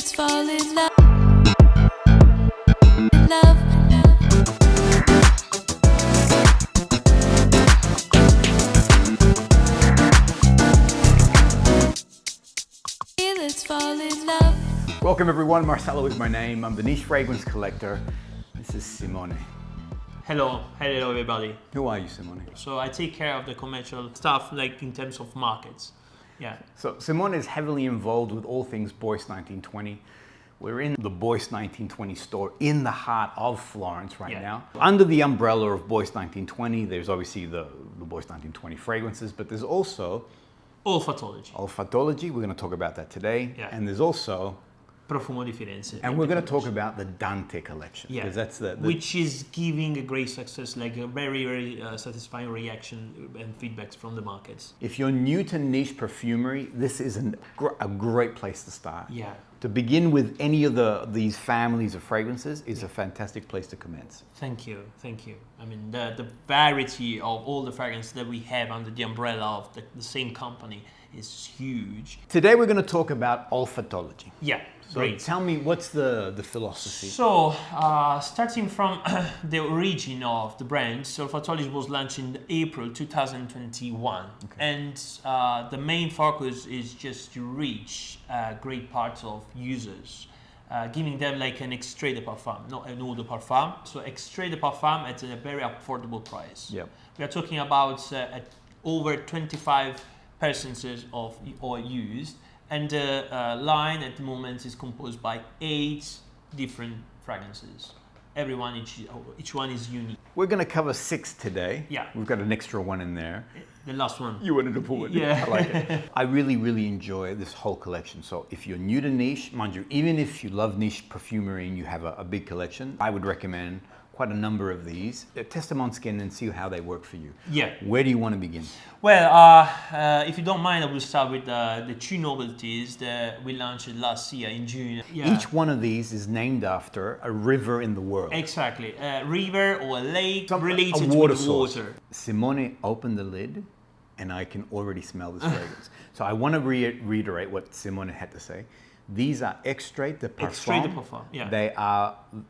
let's fall in love. Love. Let's fall in love. Welcome everyone, Marcelo is my name. I'm the niche fragrance collector. This is Simone. Hello everybody. Who are you, Simone? So I take care of the commercial stuff, like in terms of markets. Yeah. So Simone is heavily involved with all things Bois 1920. We're in the Bois 1920 store in the heart of Florence right now. Under the umbrella of Bois 1920, there's obviously the Bois 1920 fragrances, but there's also Olfattology. Olfattology, we're going to talk about that today. Yeah. And there's also Perfume di Firenze. And we're going to talk about the Dante collection. Yeah, because that's the which is giving a great success, like a very satisfying reaction and feedbacks from the markets. If you're new to niche perfumery, this is a great place to start. Yeah. To begin with any of these families of fragrances is a fantastic place to commence. Thank you. I mean, the variety of all the fragrances that we have under the umbrella of the same company is huge. Today we're going to talk about olfattology. Yeah, so great. Tell me, what's the philosophy? So, starting from the origin of the brand, so Olfattology was launched in April 2021. Okay. And the main focus is just to reach great parts of users, giving them like an extrait de parfum, not an eau de parfum. So extrait de parfum at a very affordable price. Yep. We are talking about over 25 percentages of oil used, and the line at the moment is composed by 8 different fragrances. Each one is unique. We're going to cover 6 today. Yeah. We've got an extra one in there. The last one. You wanted to put one. Yeah. I like it. I really enjoy this whole collection. So if you're new to niche, mind you, even if you love niche perfumery and you have a big collection, I would recommend quite a number of these. Test them on skin and see how they work for you. Yeah. Where do you want to begin? Well, if you don't mind, I will start with the 2 novelties that we launched last year in June. Yeah. Each one of these is named after a river in the world. Exactly. A river or a lake related a water to source. water. Simone opened the lid and I can already smell this fragrance. So I want to reiterate what Simone had to say. These are extrait de parfum. Extrait de parfum, yeah.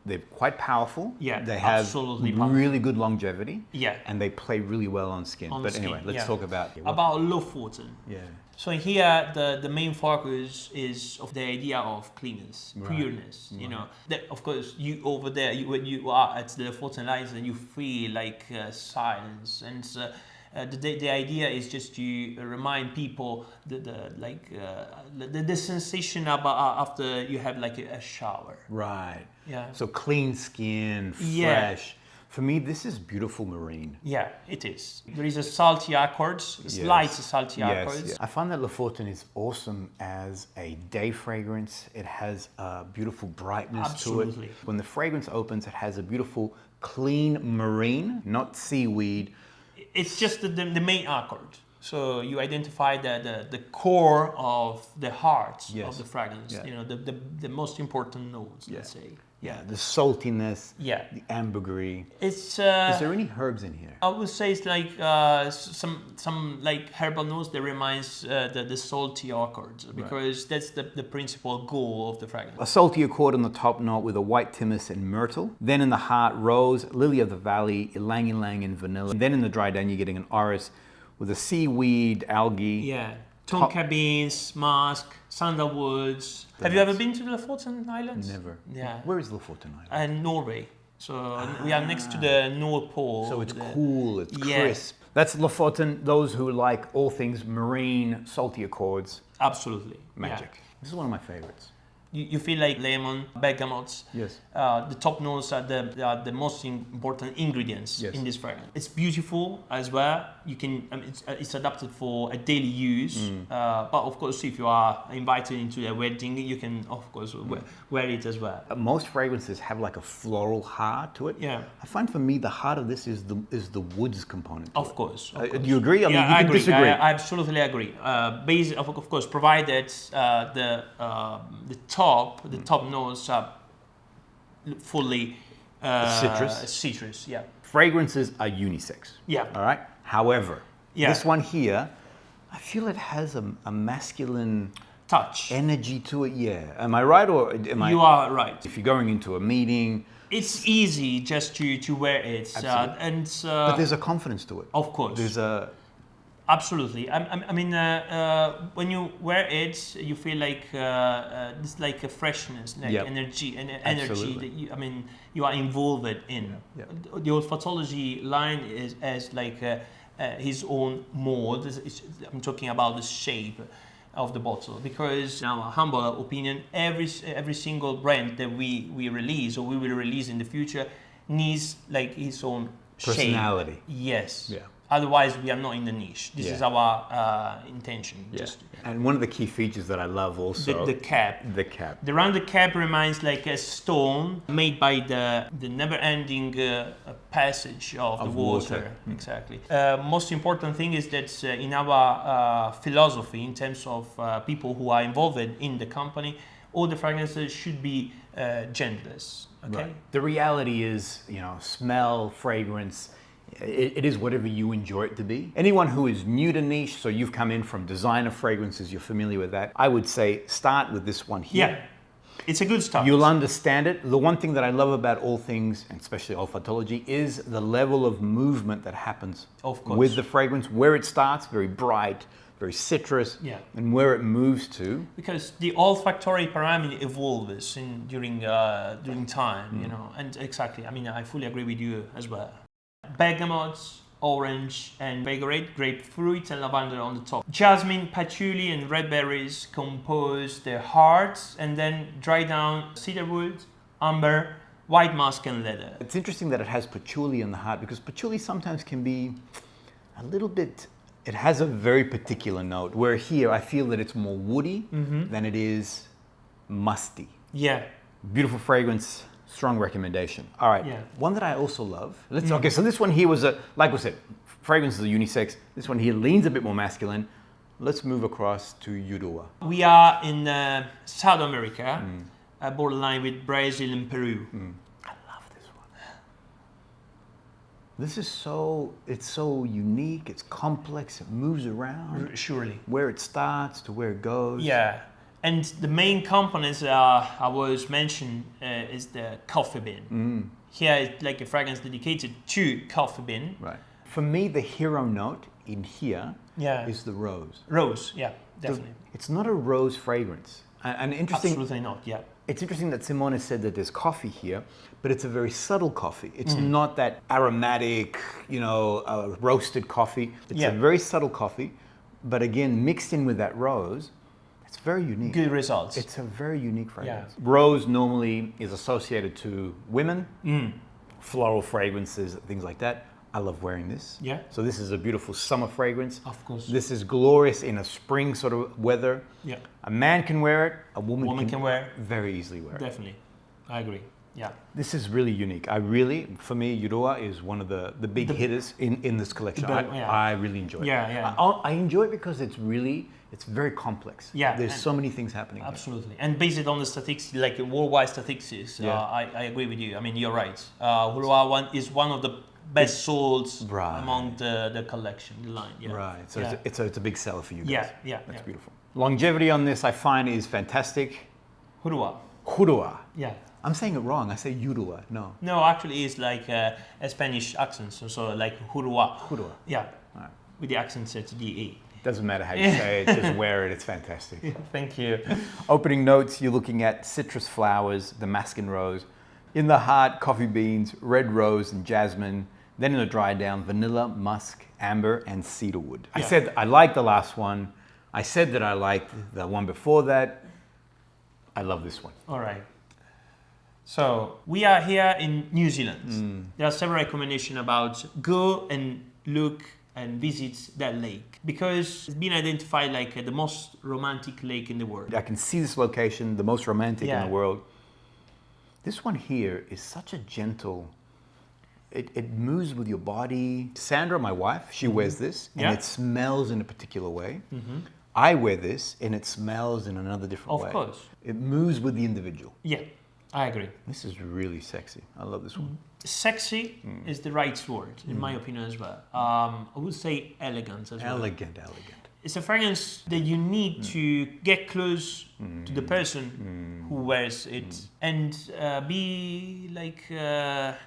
They're quite powerful. Yeah, they have absolutely powerful. Really good longevity. Yeah. And they play really well on skin. But anyway, let's talk about LOFOTEN. Yeah. So here the main focus is of the idea of cleanness, pureness. You know, that of course you over there when you are at the LOFOTEN lines and you feel like silence and. The idea is just to remind people the sensation about after you have like a shower. Right. Yeah. So clean skin, fresh. Yeah. For me, this is beautiful marine. Yeah, it is. There is a salty accords, slight salty accords. Yes. I find that LOFOTEN is awesome as a day fragrance. It has a beautiful brightness to it. When the fragrance opens, it has a beautiful clean marine, not seaweed. It's just the main accord. So you identify the core of the heart of the fragrance. You know, the most important notes, let's say. Yeah, the saltiness, the ambergris. It's is there any herbs in here? I would say it's like some like herbal notes that reminds the salty accords, because that's the principal goal of the fragrance. A salty accord on the top note with a white thymus and myrtle. Then in the heart, rose, lily of the valley, ylang ylang, and vanilla. And then in the dry down, you're getting an orris with a seaweed, algae. Yeah. Tonka beans, musk, sandalwoods. Have you ever been to the Lofoten Islands? Never. Yeah. Where is Lofoten Island? Norway. So we are next to the North Pole. So it's cool, it's crisp. That's Lofoten, those who like all things marine, salty accords. Absolutely. Magic. Yeah. This is one of my favorites. You feel like lemon, bergamots. Yes. The top notes are the most important ingredients in this fragrance. It's beautiful as well. You can, it's adapted for a daily use. But of course, if you are invited into a wedding, you can of course wear it as well. Most fragrances have like a floral heart to it. Yeah. I find for me the heart of this is the woods component. Of course. Do you agree? I mean, you I can agree. disagree. I absolutely agree. Of course, provided the top notes are fully citrus. Yeah. Fragrances are unisex. Yeah. All right. However, this one here, I feel it has a masculine touch. energy to it. Yeah. Am I right or am I? You are right. If you're going into a meeting, It's easy just to wear it, but there's a confidence to it. of course, There's a absolutely. I mean, when you wear it, you feel like it's like a freshness, like energy, and energy that you are involved in. Yeah. The Olfattology line is as like his own mold. I'm talking about the shape of the bottle, because in our humble opinion, every single brand that we release or we will release in the future needs like its own personality. shape. Yes. Yeah. Otherwise, we are not in the niche. This is our intention. Yeah. And one of the key features that I love also the cap. The cap. The round the cap reminds like a stone made by the never-ending passage of the water. Exactly. Most important thing is that in our philosophy, in terms of people who are involved in the company, all the fragrances should be genderless. Okay. Right. The reality is, smell, fragrance. It is whatever you enjoy it to be. Anyone who is new to niche, so you've come in from designer fragrances, you're familiar with that, I would say start with this one here. Yeah, it's a good start. You'll understand it. The one thing that I love about all things, and especially olfattology, is the level of movement that happens with the fragrance, where it starts, very bright, very citrus, and where it moves to. Because the olfactory pyramid evolves during time, and exactly, I fully agree with you as well. Bergamots, orange and vigorate, grapefruit and lavender on the top. Jasmine, patchouli and red berries compose the hearts, and then dry down cedarwood, amber, white musk and leather. It's interesting that it has patchouli on the heart, because patchouli sometimes can be a little bit, it has a very particular note, where here I feel that it's more woody than it is musty. Yeah. Beautiful fragrance. Strong recommendation. All right. Yeah. One that I also love. Okay, so this one here was like we said, fragrances are unisex. This one here leans a bit more masculine. Let's move across to JURUA. We are in South America, borderline with Brazil and Peru. I love this one. This is it's so unique, it's complex, it moves around. Surely. Where it starts to where it goes. Yeah. And the main components I was mentioning is the coffee bean. Here it's like a fragrance dedicated to coffee bean. Right. For me, the hero note in here is the rose. Rose, yeah, definitely. It's not a rose fragrance. And interesting. Absolutely not, yeah. It's interesting that Simone said that there's coffee here, but it's a very subtle coffee. It's not that aromatic, roasted coffee. It's a very subtle coffee, but again, mixed in with that rose. It's very unique. Good results. It's a very unique fragrance. Yeah. Rose normally is associated to women, floral fragrances, things like that. I love wearing this. Yeah. So this is a beautiful summer fragrance. Of course. This is glorious in a spring sort of weather. Yeah. A man can wear it. A woman can wear very easily wear it. Definitely. I agree. Yeah. This is really unique. For me, JURUA is one of the big hitters in this collection. I really enjoy it. Yeah. I enjoy it because it's very complex. Yeah. There's so many things happening. Absolutely. And based on the statistics, like worldwide statistics, I agree with you. You're right. JURUA is one of the best sold among the collection, the line. Yeah. Right. So it's a big seller for you guys. Yeah. That's beautiful. Longevity on this, I find, is fantastic. JURUA. Yeah. I'm saying it wrong. I say JURUA. No. No, actually, it's like a Spanish accent. So like JURUA. JURUA. Yeah. Right. With the accent set to the E. Doesn't matter how you say it, just wear it, it's fantastic. Thank you. Opening notes, you're looking at citrus flowers, Damascus rose. In the heart, coffee beans, red rose and jasmine. Then in the dry down, vanilla, musk, amber, and cedarwood. I said I liked the last one. I said that I liked the one before that. I love this one. All right. So we are here in New Zealand. There are several recommendations about go and look and visit that lake, because it's been identified like the most romantic lake in the world. I can see this location, the most romantic in the world. This one here is such a gentle, it moves with your body. Sandra, my wife, she wears this and it smells in a particular way. I wear this and it smells in another different way. Of course. It moves with the individual. Yeah, I agree. This is really sexy. I love this one. Sexy is the right word, in my opinion as well. I would say elegant as well. Elegant. It's a fragrance that you need to get close to the person who wears it and be like...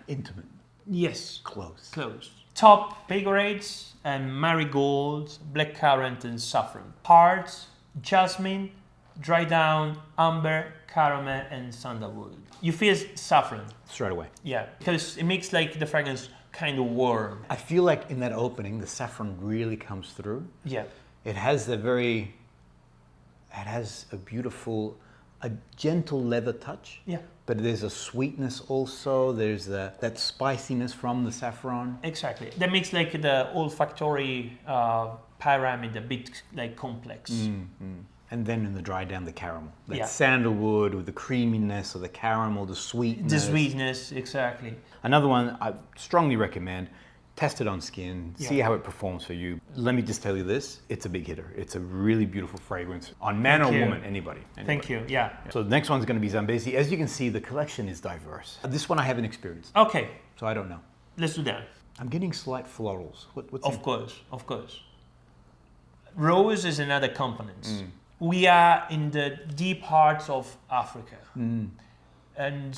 Intimate. Yes. Close. Close. Top, pegorades and marigold, blackcurrant and saffron. Heart, jasmine, dry down, amber, caramel and sandalwood. You feel saffron. Straight away. Yeah, because it makes like the fragrance kind of warm. I feel like in that opening, the saffron really comes through. Yeah. It has a beautiful, a gentle leather touch. Yeah. But there's a sweetness also. There's that spiciness from the saffron. Exactly. That makes like the olfactory pyramid a bit like complex. And then in the dry down, the caramel. That Yeah. sandalwood with the creaminess of the caramel, the sweetness. The sweetness, exactly. Another one I strongly recommend. Test it on skin, see Yeah. how it performs for you. Let me just tell you this, it's a big hitter. It's a really beautiful fragrance on man Thank or you. woman, anybody. Thank you, yeah. So the next one's gonna be Zambesi. As you can see, the collection is diverse. This one I haven't experienced, Okay, so I don't know. let's do that. I'm getting slight florals. What's Of in- course, of course. Rose is another component. We are in the deep heart of Africa. And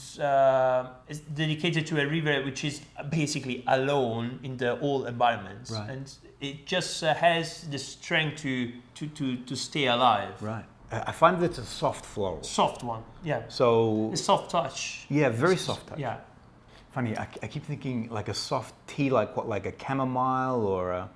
it's dedicated to a river which is basically alone in the whole environment. Right. And it just has the strength to stay alive. Right. I find that it's a soft floral. Soft one, yeah. So, A soft touch. yeah, very soft touch. Yeah. Funny, I keep thinking like a soft tea, like what, like a chamomile or a...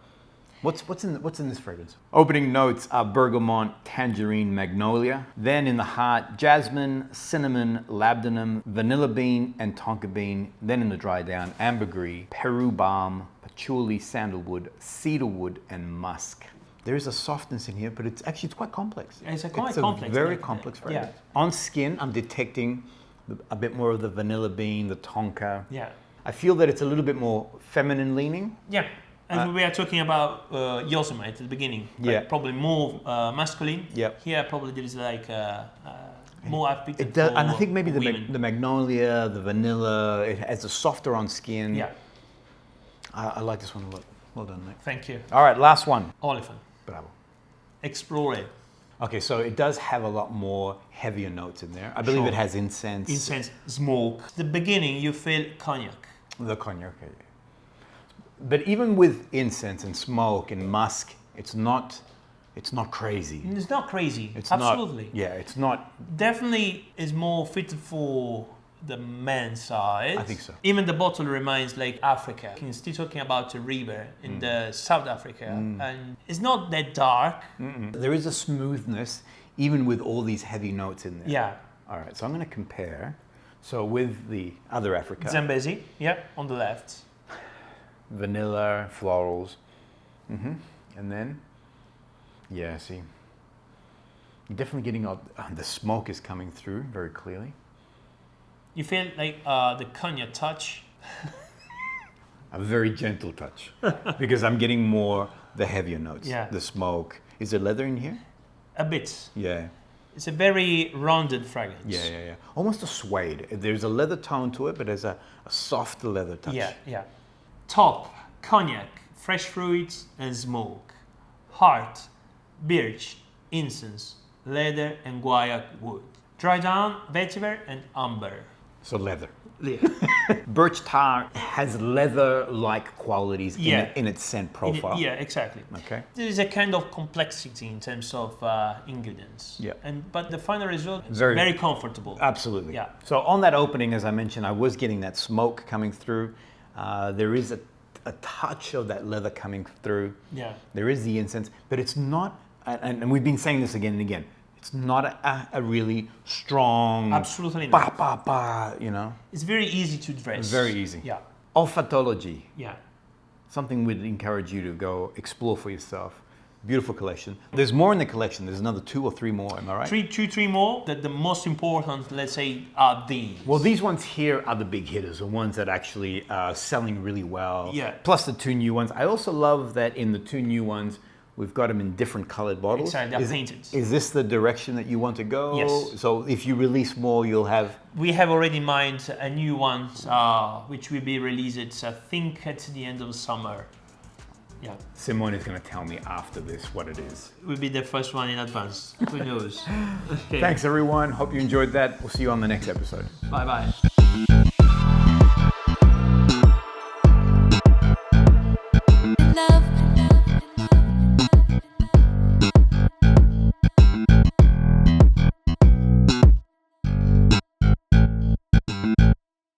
What's in this fragrance? Opening notes are bergamot, tangerine, magnolia. Then in the heart, jasmine, cinnamon, labdanum, vanilla bean, and tonka bean. Then in the dry down, ambergris, Peru balm, patchouli, sandalwood, cedarwood, and musk. There is a softness in here, but it's quite complex. It's quite a complex. very Yeah. complex fragrance. Yeah. On skin, I'm detecting a bit more of the vanilla bean, the tonka. Yeah. I feel that it's a little bit more feminine leaning. Yeah. And we are talking about YOSEMITE at the beginning. Like Yeah. Probably more masculine. Yep. Here probably there is like more affected It does, for and I think maybe women. the magnolia, the vanilla, it has a softer on skin. Yeah. I like this one a lot. Well done, mate. Thank you. All right, last one. Olifant. Bravo. Explore it. Okay, so it does have a lot more heavier notes in there. I believe Sure. it has incense. Incense, smoke. The beginning you feel cognac. The cognac, okay. But even with incense and smoke and musk, it's not crazy. It's not crazy. It's Absolutely. not. Yeah, it's not. Definitely is more fitted for the men's side. I think so. Even the bottle reminds like Africa. You're still talking about a river in the South Africa, and it's not that dark. There is a smoothness, even with all these heavy notes in there. Yeah. All right, so I'm going to compare. So with the other Africa, Zambesi, yeah, on the left. vanilla, florals, and then, yeah, see, you're definitely getting the smoke is coming through very clearly. You feel like the cognac touch. A very gentle touch, because I'm getting more the heavier notes. Yeah. The smoke. Is there leather in here? A bit. Yeah. It's a very rounded fragrance. Yeah. Almost a suede. There's a leather tone to it, but there's a soft leather touch. Yeah. Top, cognac, fresh fruits and smoke. Heart, birch, incense, leather and guaiac wood. Dry down, vetiver and amber. So leather. Yeah. Birch tar has leather-like qualities Yeah. in its scent profile. Yeah, exactly. Okay. There is a kind of complexity in terms of ingredients. Yeah. But the final result is Very- very comfortable. Absolutely. Yeah. So on that opening, as I mentioned, I was getting that smoke coming through. There is a touch of that leather coming through. Yeah. There is the incense, but it's not, and we've been saying this again and again, it's not a really strong, Absolutely ba, not. ba, ba, you know. It's very easy to dress. Very easy. Yeah. Olfattology, Yeah. something we'd encourage you to go explore for yourself. Beautiful collection. There's more in the collection. There's another 2 or 3 more, am I right? Three more. The most important, let's say, are these. Well, these ones here are the big hitters, the ones that actually are selling really well. Yeah. Plus the 2 new ones. I also love that in the 2 new ones, we've got them in different colored bottles. Exactly, they're painted. Is this the direction that you want to go? Yes. So if you release more, you'll have... We have already in mind a new one, which will be released, I think, at the end of the summer. Yeah. Simone is going to tell me after this what it is. We'll be the first one in advance. Who knows? Okay. Thanks everyone. Hope you enjoyed that. We'll see you on the next episode. Bye bye.